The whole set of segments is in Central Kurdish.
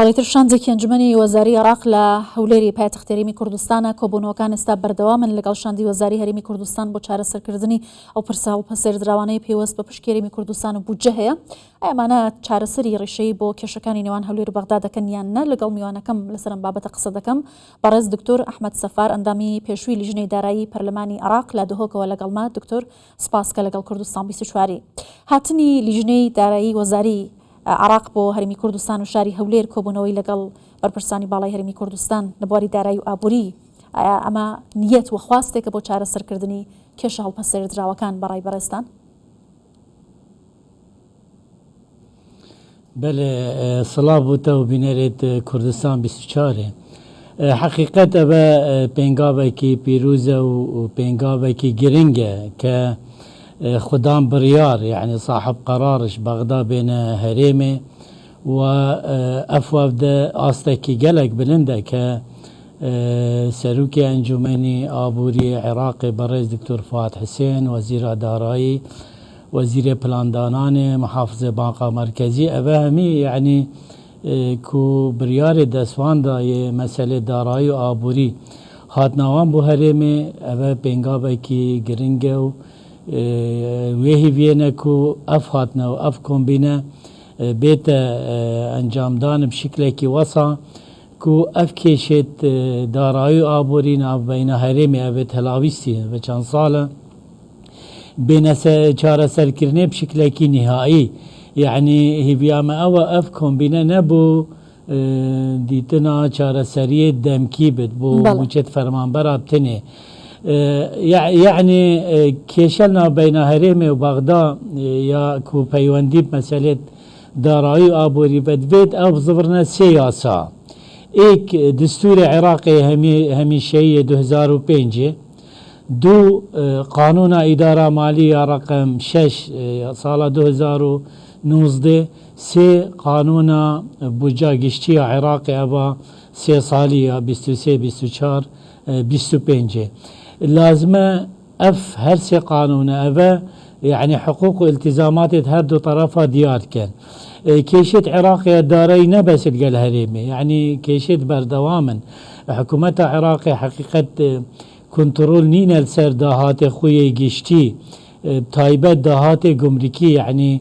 بەڵێتر شانزێکی ئەنجومەنی وەزاری عێراق لە هەولێری پایتەختی هەرێمی کوردستانە کۆبوونەوەکان ئێستا بەردەوامن لەگەڵ شاندی وەزاری هەرێمی کوردستان بۆ چارەسەرکردنی ئەو پرسا و پەسێردراوانەی پێوەست بە پشکی هەرێمی کوردستان و بودجە هەیە. ئەمانە چارەسەری ڕێشەی بۆ کێشەکانی نێوان هەولێر و بەغدا دەکەن یان نە؟ لەگەڵ میوانەکەم لەسەر ئەم بابەتە قسە دەکەم. بەڕێز دکتۆر ئەحمەد سەفار ئەندامی پێشووی لیژنەی دارایی پەرلەمانی عێراق لە دهۆکەوە لەگەڵما. دکتۆر سپاسکە لەگەڵ کوردستان 24 هاتنی لیژنەی دارایی وەزاری عێراق بۆ هەرێمی کوردستان و شاری هەولێر کۆبوونەوەی لەگەڵ بەرپرسانی باڵای هەرێمی کوردستان لە بواری دارایی و ئابووری، ئایا ئەمە نیەت و خواستێکە بۆ چارەسەرکردنی کێشە هەڵپەسێردراوەکان بەڕای بەڕێستان؟ بله، سڵاو بووتە و بینەرێت کوردستان 24. حقیقەت ئەوە پێنگاوێکی پیرۆزە و پێنگاوێکی گرنگە کە خوددان بڕیار یعنی صاحب قرارش بەغدا بێنە هەرێمێ و ئەفوافدە ئاستێکی گەلێک بلندە کە سەرروکی ئەنجومەنی ئابووری عێراقی بەڕێز دکتۆر فواد حسێن وەزیرە دارایی وەزیرە پلاندانانێ محافظە بانقا مرکزی ئەوە هەمی یعنی کو بریارێ دەسواندایە مەسەلێ دارایی و ئابووری هاتناوان بۆ هەرێمێ ئەوە پێنگاوێکی گرنگە و وێهی وێنە کو ئەف هاتنە و ئەف کۆمبینە بێتە ئەنجامدان بشکلێکی وەسا کو ئەف کێشێت دارایی و ئابووری ناوبەینە هەرێمێ ئەبێت هەلاویستی بە چەند ساڵە بێنە چارەسەرکردنێ بشکلێکی نهایی. یعنی هیڤیامە ئەوە ئەف کۆمبینە نەبوو دیتنا چارەسەریە دەمکی بێت بۆ موچێت فەرمانبەرا بتنێ. یعنی کێشە ناوبەینە هەرێمێ و بەغدا یا کو پەیوەندی مەسەلێت دارایی و ئابووری بەدبێت ئەو بزبرنە سێ یاسا. ئێک دستوری عێراقی هەمیشەیە 2005، دو قانونا ئیدارە مالی یا ڕقم 6 ساڵە 2019، سێ قانونا بودجە گشتیە عێراقی ئەوە سێ ساڵیە 23 24 25. لازمە ئەف هەر سێ قانونە ئەوە يعني حقوق و التزاماتت هەر دوو طرفا دیار کەن. کێشێت عێراقیە دارایی نەبەست گەل هەرێمێ، يعني کێشێت بەردەوامن. حکوومەتە عێراقی حقیقەت کنترۆل نینە لەسەر داهاتێ خویە گشتی تایبەت داهاتێ گومرکی، يعني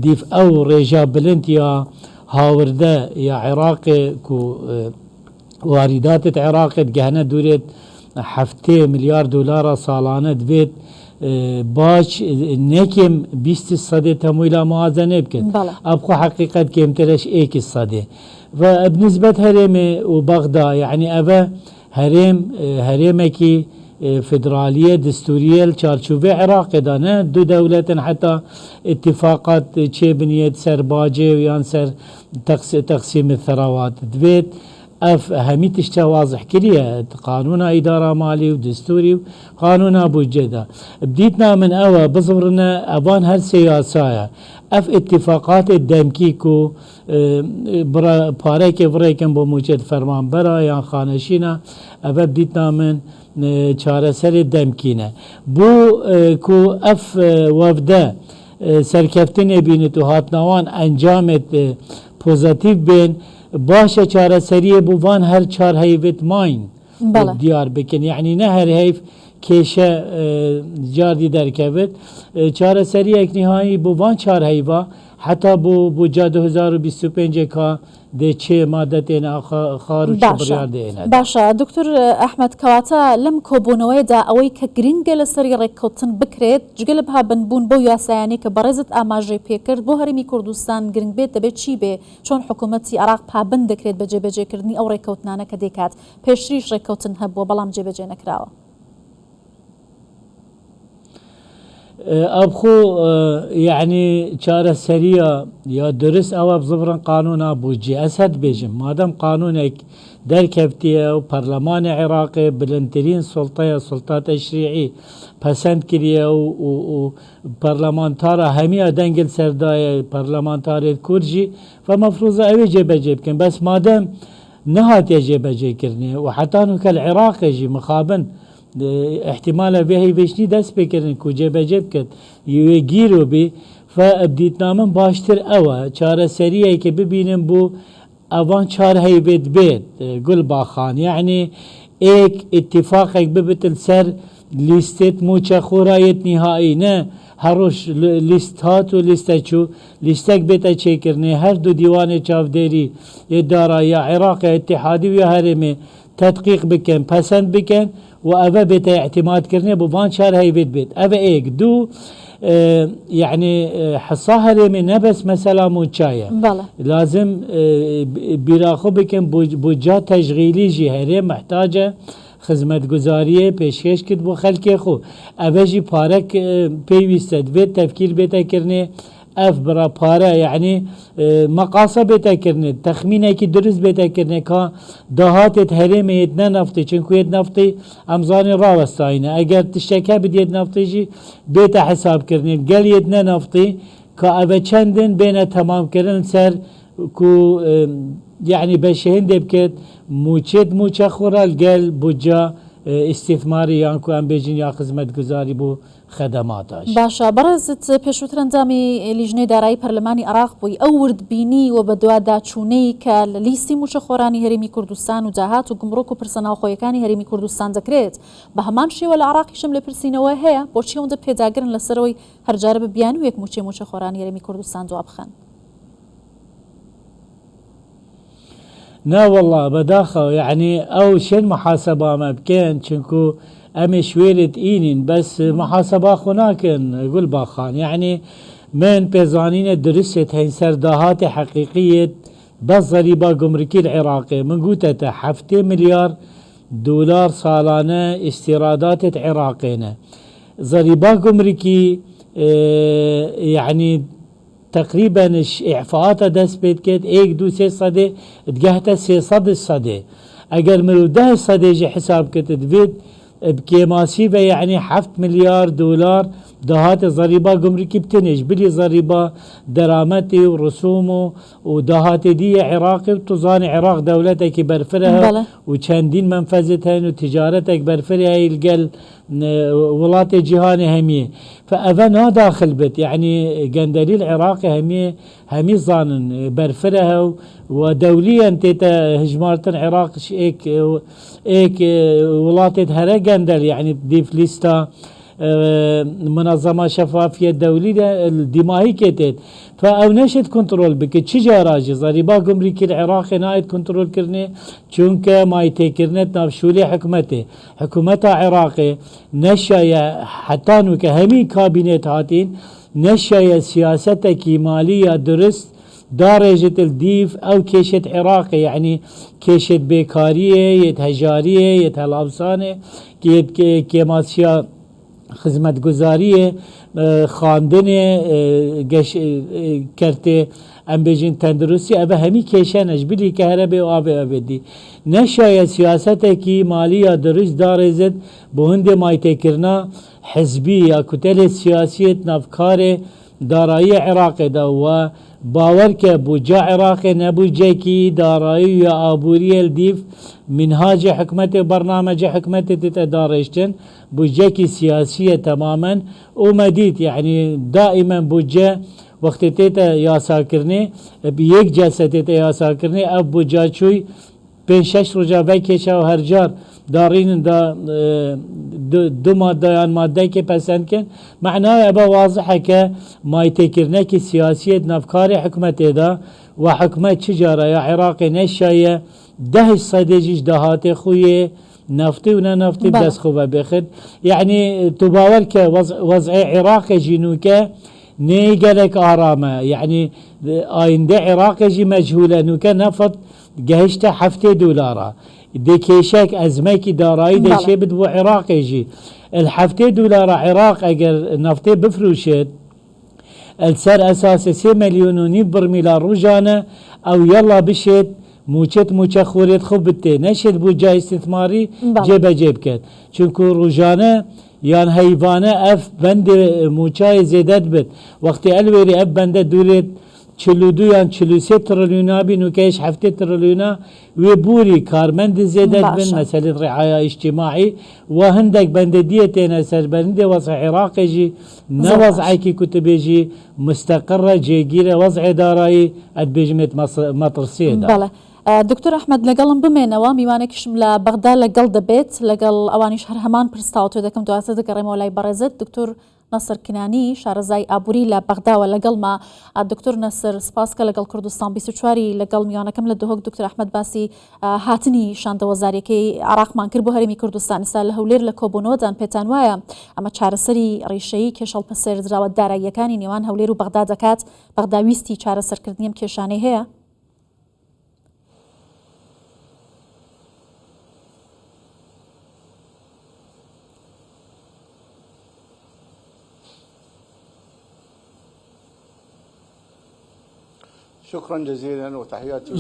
دیف ئەو ڕێژا بلند یا هاوردە یا عێراقی کو واریداتت عێراقت گەهنە دوورێت 7 ملیار دلار ساڵانە دبێت باش نەکێم 20 سەدێ تەمویلا موازنێ بکەن. ئەبخۆ حقیقەت کێمترش 1 سەدێ و بنسبەت هەرێمێ و بەغدا يعني ئەوە هەرێمێکی فدرالیە دستوریە چارچوبێ عێراقیدا نە دوو دەولەتن حتا اتفاقات چێ بنیێت سەر باجێ و یان سەر تەقسیم ثەراوات دبێت. ئەف هەمی تشتە وازح کریە قانونا ئیدارە مالی و دستوری و قانونا بودجێدا بدیتنا من ئەوە بزڕنە ئەوان هەر سێ یاسایە. ئەف اتفاقات دەمکیک و پارێکێ بڕێکم بۆ موچێت فەرمانبەرە یان خانەشینە ئەوە بدیتنا من چارەسەری دەمکینە بۆ کو ئەف وەفدە سەرکەفتنێ بینێت و هاتناوان ئەنجامێت پۆزەتیڤ بێن باشە چارەسەریە بووان هەر چار هەیڤێت ماین دیار بکەن، یعنی نە هەر هەیڤ کێشە جاردی دەرکەوێت چارەسەریەک نهایی بووان چار هەیڤە حتا بۆ بودجە 2025 کا دێچێ مادەتێنە خار و بڕیار دێنێت. باشە دکتۆر ئەحمەد، کەواتە لەم کۆبوونەوەیدا ئەوەی کە گرنگە لەسەری ڕێککەوتن بکرێت جگە لە بابنبوون بۆ یاسایانی کە بەڕێزت ئاماژەی پێکرد بۆ هەرێمی کوردستان گرنگ بێت دەبێت چی بێ؟ چۆن حکوومەتی عێراق پابند دەکرێت بە جێبەجێکردنی ئەو ڕێککەوتنانە کە دەکات؟ پێشتریش ڕێککەوتن هەبووە بەڵام جێبەجێ نەکراوە. ئەبخۆ یعنی چارەسەریە یا درست ئەوە بزبرن قانونا بودجێ. ئەس هەت بێژم مادەم قانونێک دەرکەوتیە و پەرلەمانی عێراقی بلندترین سوڵتەیە سوڵتا تەشریعی پەسەند کردیە و پەرلەمانتارە هەمیە دەنگل سەردایە پەرلەمانتارێت کورجی و مەفروزە ئەوێ جێبەجێ بکەن. بەس مادەم نەهاتێ جێبەجێکردنێ و حتان و کە عێراقێژی مخابن احتمالە بێهی بێشنی دەست پێکردن کو جێبەجێ بکرد یوێ گیرۆ بێ فەبدیتنامن باشتر ئەوە چارەسەریە کە ببینم بۆ اوان چار هیوید بید گل باخان یعنی ایک اتفاقك ببتل سر لیستت موچه خورایت نهایی نه هروش لیست هات و لیسته چو لیستک بیتا چه کرنه هر دو دیوان چافداری دارایی عراق اتحادی و هرمه تدقیق بکن پسند بکن و اوه بیتا اعتماد کرنه بوان چار هیوید بید اوه ایک دو يعني حصا هرمي نبس مثلا موچايا بله لازم براخو بكن بوجا تشغيلي جي هرم محتاجه خدمت گزاریه پیشکش کد بو خلق خو اوجی پارک پیوستد و تفکیر بیتا کرنه اف برا پاره یعنی مقاصه بیتا کرنه تخمینه کی درست بیتا کرنه که دهاتت هرمه یدنه نفتی چونکو ید نفتی امزانی راوستاینه اگر تشتکه بدید نفتی جی بیتا حساب کرنه گل یدنه نفتی که اوه چندن بین تمام کرن سر کو يعني بشهن دبكت موچت موچه خورال گل بوجا استثماری یان کو ام بیجین یا خدمت گزاری بو خدماتاش باشا برزت پێشووتر ئەنجامی لیژنەی دارایی پەرلەمانی عراق بووی ئەو وردبینی و بە دوواداچوونەی کە لە لیستی موچەخۆرانی هەرێمی کوردستان و جاهات و گمڕۆک و پرسە ناوخۆیەکانی هەرێمی کوردستان دەکرێت بە هەمان شێوە لە عراقیشم لە پرسینەوە هەیە بۆچی ئەوەندە پێداگرن لەسەرەوەی هەرجارە ببیان و یەک موچەخۆرانی هەرێمی کوردستان جواب بخەن نا والله بداخل يعني او شن محاسبه ما بكين چنكو امي شويلت اينين بس محاسبه خناكن قول باخان يعني من بيزانين درست هين سرداهات حقيقيه بس ضريبه جمركي العراقي من قوتته 7 مليار دولار سالانه استيرادات عراقينا ضريبه جمركي يعني تقريبا اعفاءات دست بيت كت 1-2-3 تقهت 300 اگر مرو 10 جي حساب كت دفيد بكيماسي يعني 7 مليار دولار دهات ضريبة جمركي بتنج بلي ضريبة درامتي ورسومه ودهات دي عراقي وتظان عراق دولتك برفرها وچندين منفذتها وتجارتك برفرها يلقى ولات جهاني همية فأفنا داخل بت يعني قندلي العراقي همي ظانن برفرها ودوليا تيتا هجمارة العراق ايك ولات هرا قندل يعني تضيف لستا منظمة شفافية دولية الدماهي كتت فأو نشد كنترول بك تشجاراجي ضريبة جمركي العراقي نايد كنترول كرني چونك ما يتكرنت نافشولي حكومتها عراقي نشايا حتى نوك همي كابينت هاتين نشايا سياستك مالية درست دارجة الديف أو كيشة عراقي يعني كيشة بيكارية يتهجارية يتهلابسانة كيماسيا خدمت گزاریه خواندنه کرته ام بیجین تندرستی اوه همی کشنش بلی که هربه و آبه دی نشاید سیاست کی مالی یا درست دارزد بهند مایته کرنا حزبی یا کتل سیاسیت نفکار دارایی عراق دا و باور که بوجا عراق نبوجه کی دارایی یا آبوری الدیف منهاج حكمت برنامج حكمت تتدارجتن بوجه سياسية تماما ومديد يعني دائما بوجه وقت تيتا ياسا كرني بيك جلسة تيتا ياسا كرني اب بوجه شوي بين 6 رجا بكيشا وهرجار دارين دا دو ماده يعني ماده كي پسند كن معناه ابا واضحه ك ما يتكرنا كي سياسيه نفكار حكمته دا وحكمه تجاره يا عراقي نشايه 10 دهات خويه نفتي ونا نفتي بس خوبه بخد يعني تباور ك وضع عراق جنوكا نيجلك آرامة يعني آينده عراق جي مجهولة نوكا نفط جهشته 7 دولار دي كيشاك أزميكي دارائي دي شي بدو عراق يجي 7 دولار عراق اگر نفتي بفروشت السر اساسي 3 مليون ونيف برميل روجانا او يلا بشت موچه خوريت خوب بته نشد بو جا استثماري جيب جيب كد چونكو روجانا يان حيوانه اف بند موچاي زيدت بت وقت الويري اف بند دورت 42 یان 43 تریلیۆنا بین و کەیش 7 تریلیۆنا وێ بووری کارمەندی زێدە بن مەسەلەی ڕعایا ئیجتیماعی و هەندێک بەندەدیە تێنە سەر بەرندێ وەزع عێراقێژی نەوەزعێکی کوتبێژی مستەقڕە جێگیرە وەزعێ دارایی ئەتبێژمێت مەترسیێدا. دکتۆر ئەحمەد لەگەڵم بمێنەوە میوانێکیشم لە بەغدا لەگەڵ دەبێت لەگەڵ ئەوانیش هەر هەمان پرستاوە تۆ دەکەم دواتە دەگەڕێمەوە لای بەڕێزت دکتۆر نەسر کنانی شارەزای ئابووری لە بەغداوە لەگەڵما. دکتۆر نەسر سپاسکە لەگەڵ کوردستان 24 لەگەڵ میوانەکەم لە دهۆک دکتۆر ئەحمەد باسی هاتنی شاندەوەزاریەکەی عراقمان کرد بۆ هەرێمی کوردستان ئێستا لە هەولێر لە کۆبوونەوەدان پێتان وایە ئەمە چارەسەری ڕیشەیی کێشەڵپەسێردراوە داراییەکانی نێوان هەولێر و بەغدا دەکات بەغداویستی چارەسەرکردنی ئەم کێشانەی هەیە؟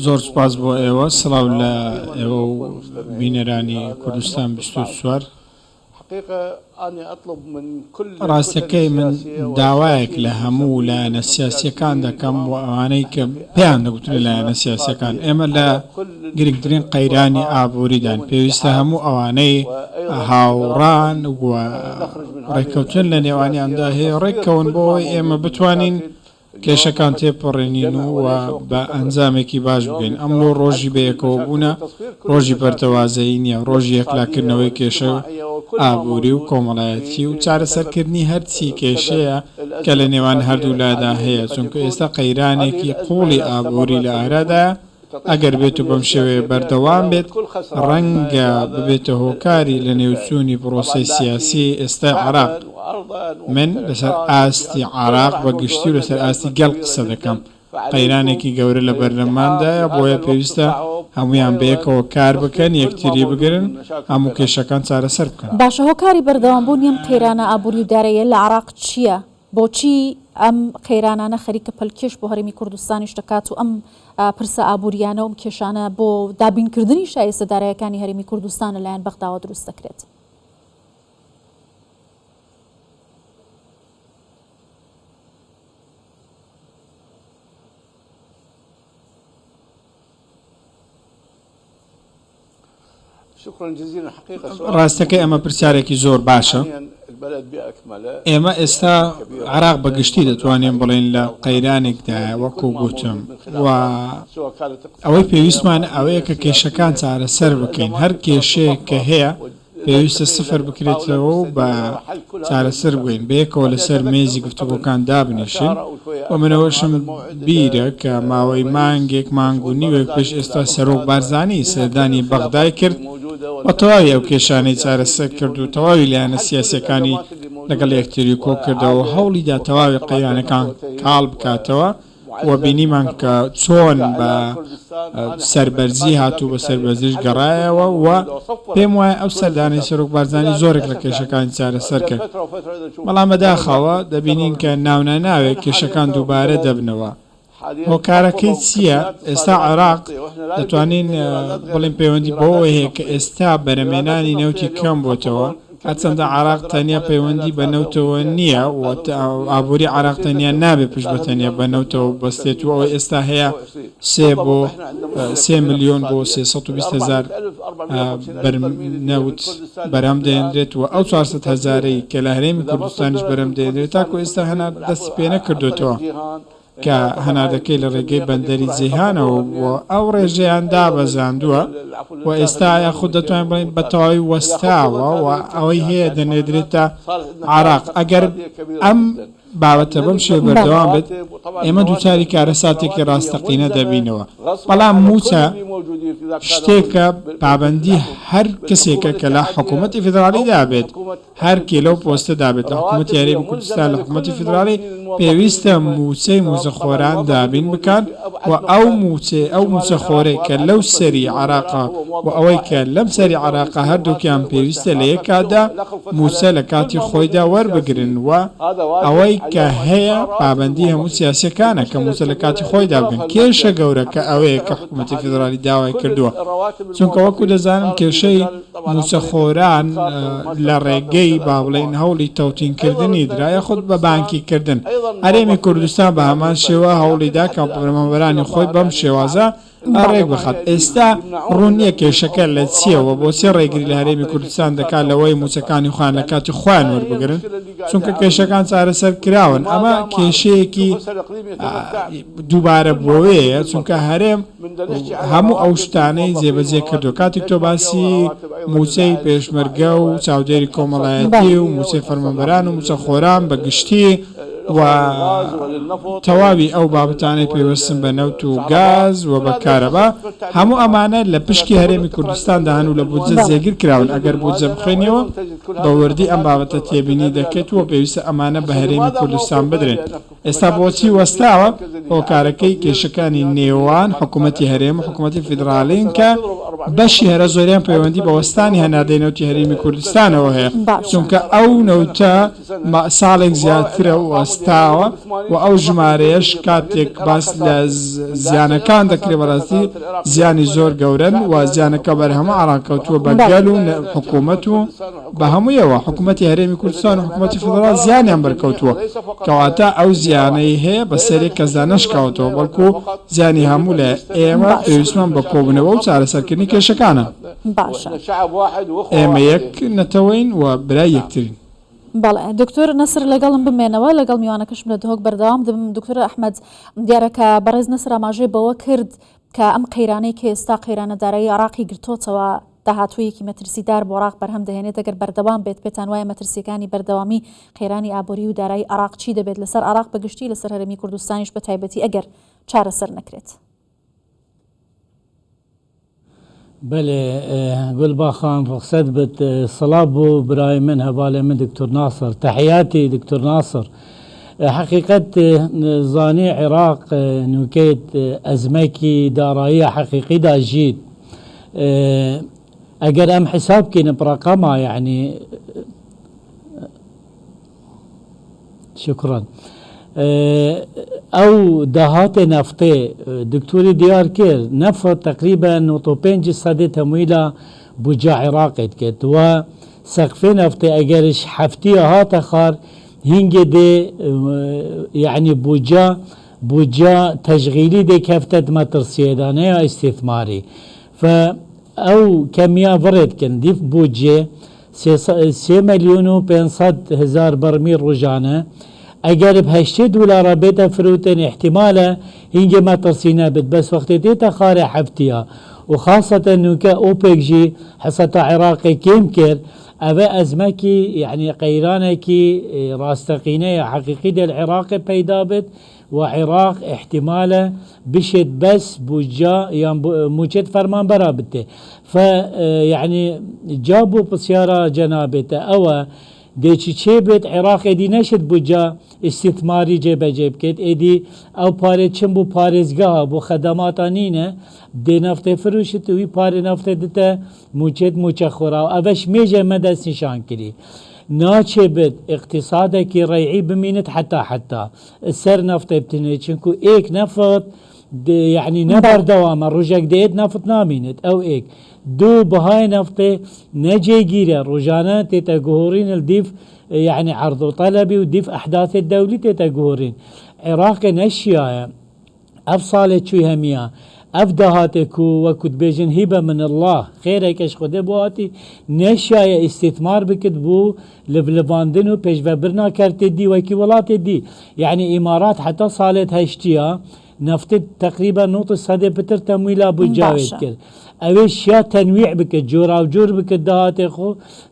زۆر سپاس بۆ ئێوە سڵاو لە ئێوە و بینەرانی کوردستان 24. ڕاستەکەی من داوایەک لە هەموو لایەنە سیاسیەکان دەکەم و ئەوانەی کە پێیان دەگوترێت لایەنە سیاسیەکان ئێمە لە گرنگترین قەیرانی ئابووریدان پێویستە هەموو ئەوانەی هاوڕان و ڕێککەوتن لە نێوانیاندا هەیە ڕێککەون بۆەوەی ئێمە بتوانین کێشەکان تێپەڕێنین و بە ئەنجامێکی باش بگەین. ئەمڕۆ ڕۆژی بەیەکەوە بوونە ڕۆژی بەرتەوازایی نییە، ڕۆژی یەکلاکردنەوەی کێشە ئابووری و کۆمەڵایەتی و چارەسەرکردنی هەرچی کێشەیە کە لە نێوان هەردوو لادا هەیە، چونکە ئێستا قەیرانێکی قوڵی ئابووری لە ئارادایە. ئەگەر بێت و بەم شێوەیە بەردەوام بێت ڕەنگە ببێتە هۆکاری لە نێوچوونی پرۆسەی سیاسی ئێستا عێراق. من لەسەر ئاستی عێراق بە گشتی و لەسەر ئاستی گەڵ قسە دەکەم. قەیرانێکی گەورە لە بەردەماندایە بۆیە پێویستە هەمویان بەیەکەوە کار بکەن، یەکتری بگرن، هەموو کێشەکان چارەسەر بکەن. باشە هۆکاری بەردەوامبوونی ئەم قەیرانە ئابووری و داراییە لە عێراق چییە؟ بۆچی ئەم قەیرانانە خەریکە پەلکێش بۆ هەرێمی کوردستانیش دەکات و ئەم پرسە ئابووریانە و ئەم کێشانە بۆ دابینکردنی شایستە داراییەکانی هەرێمی کوردستان لەلایەن بەغداوە دروست دەکرێت؟ ڕاستەکەی ئەمە پرسیارێکی زۆر باشە. ئێمە ئێستا عێراق بەگشتی دەتوانین بڵێن لە قەیرانێکدا وەکو گوتم و ئەوەی پێویستمان ئەوەیە کە کێشەکان چارەسەر بکەین. هەر کێشەیەک کە هەیە پێویستە سفر بکرێتەوە و بە چارەسەر بگوین بەیەکەوە لەسەر مێزی گفتوگۆکان دابنیشن. و منەوەشم بیرە کە ماوەی مانگێک مانگ و نیوێک پێش ئێستا سەرۆک بارزانی سەردانی بەغدای کرد و تەواوی ئەو کێشانەی چارەسەر کرد و تەواوی لایەنە سیاسیەکانی لەگەڵ یەکتری کۆ کردەوە هەوڵیدا تەواوی قەیرانەکان کاڵ بکاتەوە و بینیمان کە چۆن بە سەربەرزی هاتوو بە سەربەرزیش گەڕایەوە و پێم وایە ئەو سەردانی سەرۆک بارزانی زۆرێک لە کێشەکانی چارەسەر کرد. بەڵام بەداخەوە دەبینین کە ناوناناوێک کێشەکان دووبارە دەبنەوە. هۆکارەکەی چییە؟ ئێستا عێراق دەتوانین بڵێن پەیوەندی بەوە هەیە کە ئێستا بەرەمێنانی نەوتی کەم بۆتەوە، هەرچەندە عێراق تەنیا پەیوەندی بە نەوتەوە نییە و ئابووری عێراق تەنیا نابێت پشت بە تەنیا بە نەوتەوە بەستێت و ئەوەی ئێستا هەیە 3 ملیۆن بۆ 320,000 نەوت بەرەم دەهێنرێت و ئەو 400,000ی کە لە هەرێمی کوردستانیش بەرەم دەهێنرێت تاکو ئێستا هەنا دەستی پێ نەکردوێتەوە کە هەناردەکەی لە ڕێگەی بەندەری جیهانەوە و ئەو ڕێژەیان دابەزاندووە و ئێستا یاخود دەتوانین بڵین بە تەواوی وەستاوە و ئەوەی هەیە دەنێدرێتە عێراق. ئەگەر ئەم بابەتە بەم شێوە بەردەوام بێت ئێمە دووچاری کارەساتێکی ڕاستەقینە دەبینەوە. بەڵام موچە شتێکە پابەندی هەر کەسێکە کە لە حکوومەتی فیدرالی دابێت، هەر کێ لەو پۆستە دابێت لە حکوومەتی هەرێمی کوردستان لە حکوومەتی فیدرالی پێویستە موچەی موزەخۆران دابین بکەن و ئەو موچەخۆرەی کە لەو سەری عێراقا و ئەوەی کە لەم سەری عێراقا هەردووکیان پێویستە لە یەکادا موچە لە کاتی خۆیدا وەربگرن و ئەوەی کە هەیە پابەندی هەموو سیاسەکانە کە موچە لە کاتی خۆیدا بگەن. کێشە گەورەکە ئەوەیە کە حکوومەتی فیدرالی داوای کردووە چونکە وەکو دەزانم کێشەی موچەخۆران لە ڕێگەی با بڵێن هەوڵی تەوتینکردنی درایە خودت بە بانکیکردن هەرێمی کوردستان بە هەمان شێوە هەوڵیدا کە بڕێمەبەرانی خۆی بەم شێوازە ڕێک بخات ئێستا ڕوونیە کێشەکە لە چیەوە بۆ چێ ڕێگری لە هەرێمی کوردستان دەکات لەوەی موچەکانی خوان لە کاتی خوان وەربگرن چونکە کێشەکان چارەسەر کراون ئەمە کێشەیەکی دووبارە بۆوەیە چونکە هەرێم هەموو ئەو شتانەی جێبەجێ کردو کاتێک تۆ باسی موچەی پێشمەرگە و چاودێری کۆمەڵایەتی و موچەی فەرمانبەران و موچەخۆران بە گشتی و تەواوی ئەو بابەتانەی پێوەستن بە نەوت و گاز و بە کارەبا هەموو ئەمانە لە پشکی هەرێمی کوردستان داهەن و لە بودجە جێگیر کراون ئەگەر بودجە بخوێنیەوە بە وردی ئەم بابەتە تێبینی دەکەێتەوە پێویستە ئەمانە بە هەرێمی کوردستان بدرێن ئێستا بۆچی وەستاوە هۆکارەکەی کێشەکانی نێوان حکوومەتی هەرێم حکوومەتی فیدراڵین کە بەشی هەرە زۆریان پەیوەندی بە وەستانی هەنادەی نەوتی هەرێمی کوردستانەوە هەیە چونکە ئەو نەوتە ساڵێک زیاترە وەستاوە و ئەو ژمارەیەش کاتێک باس لە زیانەکان دەکرێت بەڕاستی زیانی زۆر گەورن و زیانەکە بەرهەمە ئاڕاکەوتووە بە گەل و حکوومەت و بە هەموویەوە حکوومەتی هەرێمی کوردستان و حکوومەتی فدرال زیانیان بەرکەوتووە کەواتە ئەو زیانەی هەیە بە سەرێک کەسدا نەشکاوتەوە بەڵکو زیانی هەموو لە ئێمە پێویستمان بە کۆبوونەوە و چارەسەرکردنی کێشەکانە ئێمە یەک نەتەوەین و برای یەکترین بەڵێ دکتۆر نەسر لەگەڵم بمێنەوە لەگەڵ میوانەکەشم لە دهۆک بەردەوام دەبم دکتۆر ئەحمەد دیارەکە بەڕێز نەسر ئاماژەی بەوە کرد کە ئەم قەیرانەی کە ئێستا قەیرانەدارایی عێراقی گرتووەتەوە داهاتوویەکی مەترسیدار بۆ عێراق بەرهەم دەهێنێت ئەگەر بەردەوام بێت پێتان وایە مەترسیەکانی بەردەوامی قەیرانی ئابووری و دارایی عێراق چی دەبێت لەسەر عێراق بەگشتی لەسەر هەرێمی کوردستانیش بە تایبەتی ئەگەر چارەسەر نەکرێت بله گلبا خان رخصت بت صلاب بو برای من هواله من دكتور ناصر تحياتي دكتور ناصر حقيقة زاني عراق نوكيت أزمكي دارائية حقيقي دا جيد أجر أم حساب كين برقمها يعني شكرا او دهات نفطه دكتوري ديار كير نفط تقريبا نوطوبين جسدي تمويله بوجا عراق كت و سقفين نفطه اجرش حفتيه هات خار هنجي دي يعني بوجا تشغيلي دي كفتة متر سيدانية استثماري او كمية فرد كن ديف بوجي 3,500,000 برميل رجانه اگر $8 بيتا فروتن احتماله هنجي ما ترسينا بس وقت ديتا خاري حفتيها وخاصة انه كأوبك جي حصة عراقي كيمكر أبا أزمكي يعني قيرانكي راستقينية حقيقية العراقي بيدابت وعراق احتماله بشد بس بوجا يعني موجد فرمان برابته فيعني جابوا بسيارة جنابته أو ديشي چيبت عراق ادي نشد بوجا استثماري جيبه جيب كت ادي او پاره چم بو پارزگاه بو خدمات انينه دي نفت فروشت وي پاره نفت دته موچد موچخورا اوش ميجه مدس نشان كري ناچبت اقتصادك ريعي بمينت حتى السر نفط بتنه چنكو ايك نفط يعني نبر دوام الرجاك ديت نفط نامينت او ايك دو بهاي نفطه نجي جيرة روجانا تتجهورين الديف يعني عرض طلبي وديف أحداث الدولي تتجهورين عراق نشيا أفصالت شوي هميا أفدهاتكو وكد بيجن هبة من الله خيرك اش خده بواتي نشيا استثمار بكتبو لبلباندنو بيش برنا كرت دي وكي ولات دي يعني إمارات حتى صالت هشتيا نفط تقريبا نقطة صدى بتر تمويلها بجاوز كر اوش يا تنويع بك جورا وجور بك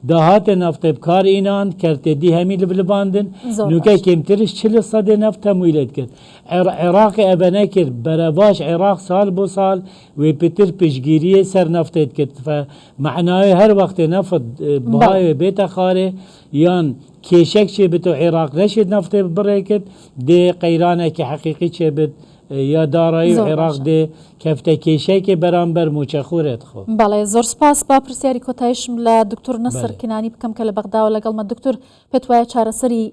دهات نفط بكار اينان كرت دي همي لبلباندن نوكا كيمترش 40% نفط تمويلات كر عراق ابناكر برباش عراق سال بو سال وبتر بشجيريه سر نفطت كت فمعناه هر وقت نفط بهاي بيت خاري يان كيشك شبتو عراق نشد نفط بريكت دي قيرانك حقيقي شبت یا دارایی عراق ده کفته کیشه که برانبر موچخورت خو بله زور سپاس با پرسیاری کۆتایشم لە دکتۆر نەسر کنانی بکەم کە لە بەغداوە لەگەڵمە دکتۆر پێت وایە چارەسەری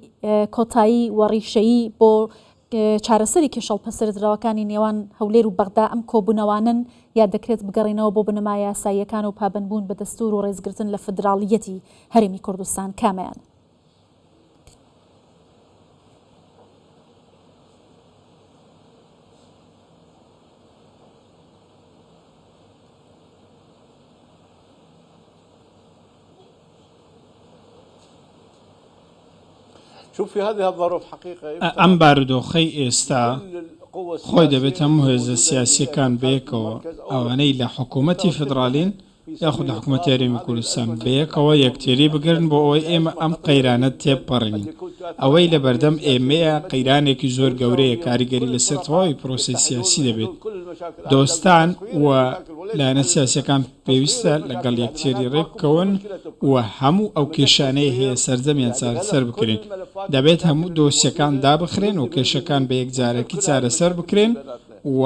کۆتایی و ڕیشەیی بۆ چارەسەری کێشەڵ پەسەردراوەکانی نێوان هەولێر و بەغدا ئەم کۆبوونەوانن یا دەکرێت بگەڕینەوە بۆ بنەما یاساییەکان و پابندبوون بە دەستور و ڕێزگرتن لە فدراڵیەتی هەرێمی کوردستان کامیان؟ ئەم بارودۆخەی ئێستا خۆی دەبێت هەموو هێزە سیاسیەکان بەیەکەوە ئەوانەی لە حکوومەتی فدراڵین یاخود لە حکوومەتی هەرێمی کوردستان بەیەکەوە یەکتێری بگرن بۆ ئەوەی ئێمە ئەم قەیرانە تێپەڕین. ئەوەی لە بەردەم ئێمەیە قەیرانێکی زۆر گەورەیە کاریگەری لەسەر تەواوی پرۆسەی سیاسی دەبێت. دۆستان و لایەنە سیاسیەکان پێویستە لەگەڵ یەکتێری ڕێبکەون و هەموو ئەو کێشانەی هەیە سەردەمیان چارەسەر بکرێن. دەبێت هەموو دۆسیەکان دابخرێن و کێشەکان بە یەکجارێکی چارەسەر بکرێن و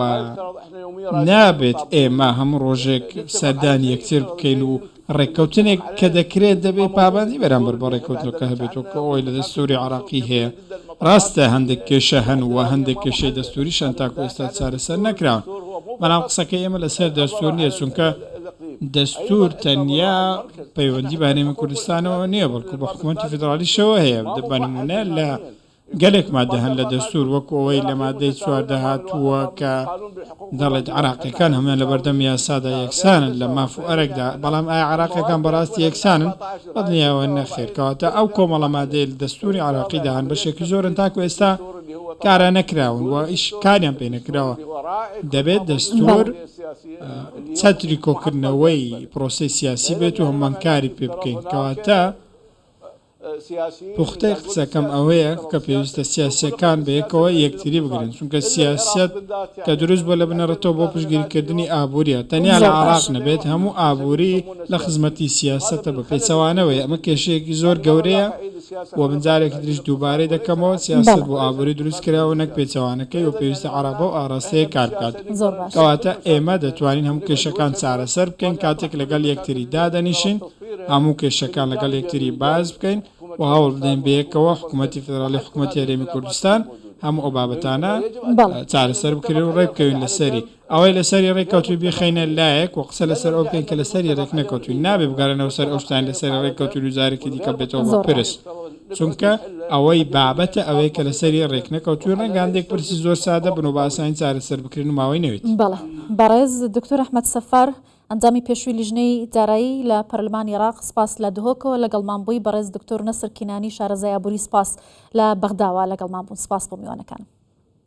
نابێت ئێمە هەموو ڕۆژێک سەردانی یەکتر بکەین و ڕێککەوتنێک کە دەکرێت دەبێت پابندی بەرامبەر بە ڕێککەوتنەکە هەبێتەوە کە ئەوەی لە دەستوری عراقی هەیە. ڕاستە هەندێک کێشە هەن و هەندێک کێشەی دەستوریشان تاکو ئێستا چارەسەر نەکراون. بەڵام قسەکەی ئێمە لەسەر دەستور نییە، چونکە دەستور تەنیا پەیوەندی بە هەرێمی کوردستانەوە نییە، بەڵکو بە حکوومەتی فدراڵیشەوە هەیە. بە نمونە لە گەلێک مادە هەن لە دەستور وەکو ئەوەی لە مادەی 14 هاتووە کە دەڵێت عراقیەکان هەمویان لە بەردەم یاسادا یەکسانن لە ماف و ئەرەکدا، بەڵام ئایا عراقیەکان بەڕاستی یەکسانن؟ بەدنیاوە نەخێرکەواتە ئەو کۆمەڵە مادەی دەستوری عراقیدا هەن بەشێکی زۆرن تاکو ئێستا کارە نەکراون و ئیش کاریان پێ نەکراوە. دەبێت دەستور چەتری کۆکردنەوەی پرۆسەی سیاسی بێت و هەمووان کاری پێ بکەین. کەواتە پوختەی قسەکەم ئەوەیە کە پێویستە سیاسیەکان بەیەکەوە یەکتری بگرن، چونکە سیاسەت کە دروست بۆ لە بنەڕێتەوە بۆ پشتگیریکردنی ئابووریە. تەنیا لە عراق نەبێت هەموو ئابووری لە خزمەتی سیاسەتە بە پێچەوانەوەی. ئەمە کێشەیەکی زۆر گەورەیە و بنجارێکی دریش دووبارەی دەکەمەوە سیاست بۆ ئابووری دروست کراوە نەک پێچەوانەکەی و پێویستە عراق بۆ ئاڕاستەیە کار بکات. کەواتە ئێمە دەتوانین هەموو کێشەکان چارەسەر بکەین کاتێک لەگەڵ یەکتری دادەنیشین، هەموو کێشەکان لەگەڵ یەکتری باز بکەین و هەوڵ بدەین بەیەکەوە حکوومەتی فدراڵی حکوومەتی هەرێمی کوردستان هەموو ئەو بابەتانە چارەسەر بکرێن و ڕێبکەوین لەسەری ئەوەی لەسەری ڕێککەوتوی بخەینە لایەک و قسە لەسەر ئەو بکەین کە لەسەری ڕێک نەکەوتوین. نابێ بگەڕێنەوە سەر ئەو شتان لەسەر ڕێککەوتوی و جارێکی دیکە بێتەوە بە پرس، چونکە ئەوەی بابەتە ئەوەی کە لەسەری ڕێک نەکەوتوی ڕەنگاندێک پرسی زۆر سادە بن و باسانی چارەسەر بکرێن و ماوەی نەوێت. بەڵێ بەڕێز دکتۆر ئەحمەد سەفار ئەنجامی پێشووی لیژنەی دارایی لە پەرلەمانی عێراق سپاس لە دهۆکەوە لەگەڵمان بووی. بەڕێز دکتۆر نەسر کینانی شارەزای ئابووری سپاس لە بەغداوە لەگەڵمان بوون. سپاس بۆ میوانەکان.